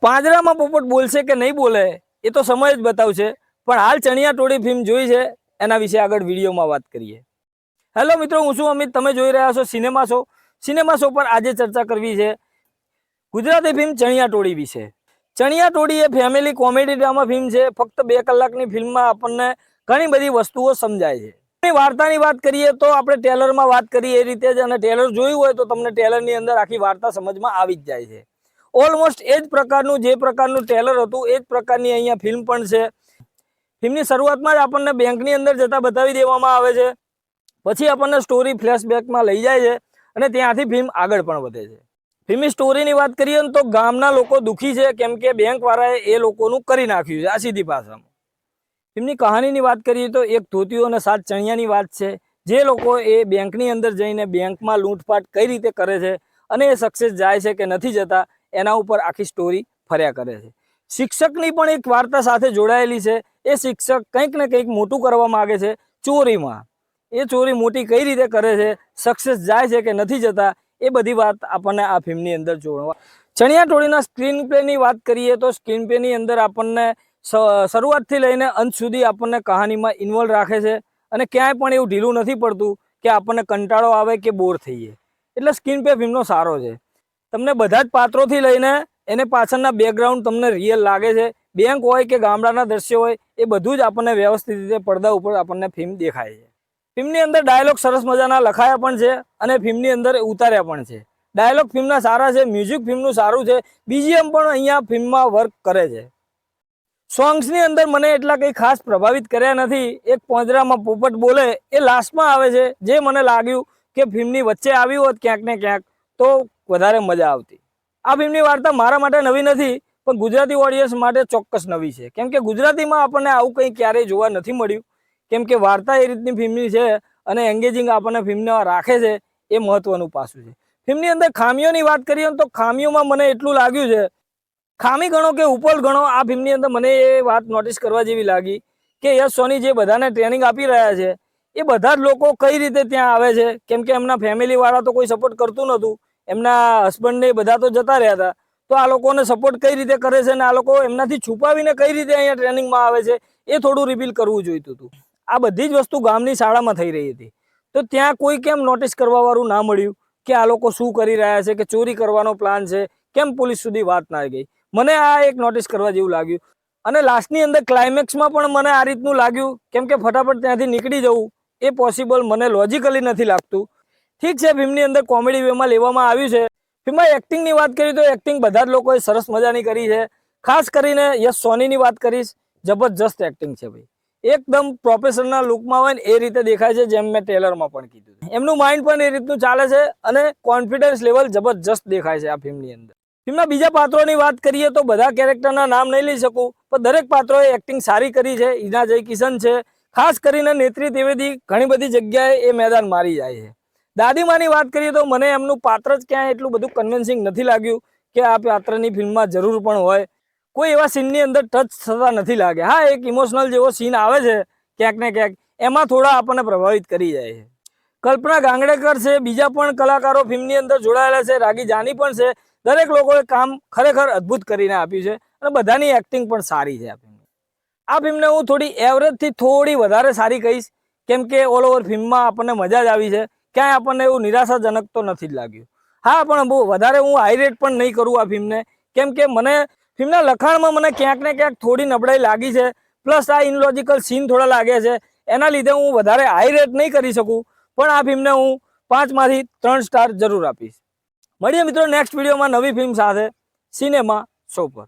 પાંજરામાં પોપટ બોલશે કે નહીં બોલે એ તો સમય જ બતાવશે, પણ હાલ ચણિયા ટોળી ફિલ્મ જોઈ છે એના વિશે આગળ વિડીયોમાં વાત કરીએ. હેલો મિત્રો, હું છું અમિત, તમે જોઈ રહ્યા છો સિનેમા શો. સિનેમા શો પર આજે ચર્ચા કરવી છે ગુજરાતી ફિલ્મ ચણિયા ટોળી વિશે. ચણિયા ટોળી એ ફેમિલી કોમેડી ડ્રામા ફિલ્મ છે. ફક્ત 2 કલાકની ફિલ્મમાં આપણને ઘણી બધી વસ્તુઓ સમજાય છે. વાર્તાની વાત કરીએ તો આપણે ટ્રેલરમાં વાત કરીએ એ રીતે જ, અને ટ્રેલર જોયું હોય તો તમને ટ્રેલરની અંદર આખી વાર્તા સમજમાં આવી જ જાય છે. ઓલમોસ્ટ એ જ પ્રકારનું જે પ્રકારનું ટ્રેલર હતું એ જ પ્રકારની અહીંયા ફિલ્મ પણ છે. ફિલ્મની શરૂઆતમાં જ આપણને બેંકની અંદર જતા બતાવી દેવામાં આવે છે. પછી આપણને સ્ટોરી ફ્લેશબેકમાં લઈ જાય છે અને ત્યાંથી ફિલ્મ આગળ પણ વધે છે. ફિલ્મની સ્ટોરીની વાત કરીએ તો ગામના લોકો દુઃખી છે કેમ કે બેંકવાળાએ એ લોકોનું કરી નાખ્યું છે. આ સીધી ભાષામાં. ફિલ્મની કહાનીની વાત કરીએ તો એક ધોતિયો અને 7 ચણિયાની વાત છે. જે લોકો એ બેંકની અંદર જઈને બેંકમાં લૂંટફાટ કઈ રીતે કરે છે અને એ સક્સેસ જાય છે કે નથી જતા એના ઉપર આખી સ્ટોરી ફર્યા કરે છે. શિક્ષકની પણ એક વાર્તા સાથે જોડાયેલી છે. એ શિક્ષક કંઈક ને કંઈક મોટું કરવા માગે છે ચોરીમાં. એ ચોરી મોટી કઈ રીતે કરે છે, સક્સેસ જાય છે કે નથી જતા, એ બધી વાત આપણને આ ફિલ્મની અંદર જોવા. ચણિયા ટોળીના સ્ક્રીન પ્લેની વાત કરીએ તો સ્ક્રીન પ્લેની અંદર આપણને શરૂઆતથી લઈને અંત સુધી આપણને કહાનીમાં ઇન્વોલ્વ રાખે છે અને ક્યાંય પણ એવું ઢીલું નથી પડતું કે આપણને કંટાળો આવે કે બોર થઈએ. એટલે સ્ક્રીન પ્લે ફિલ્મનો સારો છે. તમને બધા જ પાત્રોથી લઈને એને પાછળના બેકગ્રાઉન્ડ તમને રિયલ લાગે છે. બેંક હોય કે ગામડાના દ્રશ્યો હોય એ બધું જ આપણને વ્યવસ્થિત રીતે પડદા ઉપર આપણને ફિલ્મ દેખાય છે. ફિલ્મની અંદર ડાયલોગ સરસ મજાના લખાયા પણ છે અને ફિલ્મની અંદર ઉતાર્યા પણ છે. ડાયલોગ ફિલ્મના સારા છે, મ્યુઝિક ફિલ્મનું સારું છે, બીજીએમ પણ અહીંયા ફિલ્મમાં વર્ક કરે છે. સોંગ્સની અંદર મને એટલા કંઈ ખાસ પ્રભાવિત કર્યા નથી. એક પાંજરામાં પોપટ બોલે એ લાસ્ટમાં આવે છે, જે મને લાગ્યું કે ફિલ્મની વચ્ચે આવ્યું હોત ક્યાંક ને ક્યાંક તો વધારે મજા આવતી. આ ફિલ્મની વાર્તા મારા માટે નવી નથી, પણ ગુજરાતી ઓડિયન્સ માટે ચોક્કસ નવી છે. કેમ કે ગુજરાતીમાં આપણને આવું કંઈ ક્યારેય જોવા નથી મળ્યું. કેમ કે વાર્તા એ રીતની ફિલ્મની છે અને એંગેજિંગ આપણને ફિલ્મને રાખે છે, એ મહત્વનું પાસું છે. ફિલ્મની અંદર ખામીઓની વાત કરીએ તો ખામીઓમાં મને એટલું લાગ્યું છે, ખામી ગણો કે ઉપલ ગણો, આ ફિલ્મની અંદર મને એ વાત નોટિસ કરવા જેવી લાગી કે યશ સોની જે બધાને ટ્રેનિંગ આપી રહ્યા છે એ બધા જ લોકો કઈ રીતે ત્યાં આવે છે. કેમ કે એમના ફેમિલીવાળા તો કોઈ સપોર્ટ કરતું નહોતું, એમના હસબન્ડને બધા તો જતા રહ્યા હતા. તો આ લોકોને સપોર્ટ કઈ રીતે કરે છે અને આ લોકો એમનાથી છુપાવીને કઈ રીતે અહીંયા ટ્રેનિંગમાં આવે છે એ થોડું રિવીલ કરવું જોઈતું હતું. આ બધી જ વસ્તુ ગામની શાળામાં થઈ રહી હતી, તો ત્યાં કોઈ કેમ નોટિસ કરવાવાળું ના મળ્યું કે આ લોકો શું કરી રહ્યા છે, કે ચોરી કરવાનો પ્લાન છે, કેમ પોલીસ સુધી વાત ના ગઈ. મને આ એક નોટિસ કરવા જેવું લાગ્યું. અને લાસ્ટની અંદર ક્લાઇમેક્સમાં પણ મને આ રીતનું લાગ્યું, કેમ કે ફટાફટ ત્યાંથી નીકળી જવું એ પોસિબલ મને લોજિકલી નથી લાગતું. ઠીક છે, ફિલ્મની અંદર કોમેડી વેમાં લેવામાં આવ્યું છે. ફિલ્મમાં એક્ટિંગની વાત કરીએ તો એક્ટિંગ બધા જ લોકોએ સરસ મજાની કરી છે. ખાસ કરીને યશ સોનીની વાત કરીશ, જબરજસ્ત એક્ટિંગ છે ભાઈ. એકદમ પ્રોફેશનલ લુકમાં હોય ને એ રીતે દેખાય છે, જેમ મેં ટ્રેલરમાં પણ કીધું. એમનું માઇન્ડ પણ એ રીતનું ચાલે છે અને કોન્ફિડન્સ લેવલ જબરજસ્ત દેખાય છે આ ફિલ્મની અંદર. ફિલ્મના બીજા પાત્રોની વાત કરીએ તો બધા કેરેક્ટરના નામ નહીં લઈ શકું, પણ દરેક પાત્રોએ એક્ટિંગ સારી કરી છે. ઈના જય કિશન છે, ખાસ કરીને નેત્રી ત્રિવેદી ઘણી બધી જગ્યાએ એ મેદાન મારી જાય છે. દાદીમાની વાત કરીએ તો મને એમનું પાત્ર જ ક્યાંય એટલું બધું કન્વિન્સિંગ નથી લાગ્યું કે આ પાત્રની ફિલ્મમાં જરૂર પણ હોય. કોઈ એવા સીનની અંદર ટચ થતા નથી લાગે. હા, એક ઇમોશનલ જેવો સીન આવે છે ક્યાંક ને ક્યાંક, એમાં થોડા આપણને પ્રભાવિત કરી જાય છે. કલ્પના ગાંગડેકર છે, બીજા પણ કલાકારો ફિલ્મની અંદર જોડાયેલા છે, રાગી જાની પણ છે. દરેક લોકોએ કામ ખરેખર અદ્ભુત કરીને આપ્યું છે અને બધાની એક્ટિંગ પણ સારી છે. આ ફિલ્મને હું થોડી એવરેજથી થોડી વધારે સારી કહીશ, કેમ કે ઓલ ઓવર ફિલ્મમાં આપણને મજા જ આવી છે. ક્યાંય આપણને એવું નિરાશાજનક તો નથી જ લાગ્યું. હા, પણ બહુ વધારે હું હાઈ રેટ પણ નહીં કરું આ ફિલ્મને, કેમ કે મને ફિલ્મના લખાણમાં મને ક્યાંક ને ક્યાંક થોડી નબળાઈ લાગી છે. પ્લસ આ ઇનલોજિકલ સીન થોડા લાગ્યા છે, એના લીધે હું વધારે હાઈ રેટ નહીં કરી શકું. પણ આ ફિલ્મને હું 5માંથી 3 સ્ટાર જરૂર આપીશ. મળીએ મિત્રો નેક્સ્ટ વિડીયોમાં નવી ફિલ્મ સાથે સિનેમા શો પર.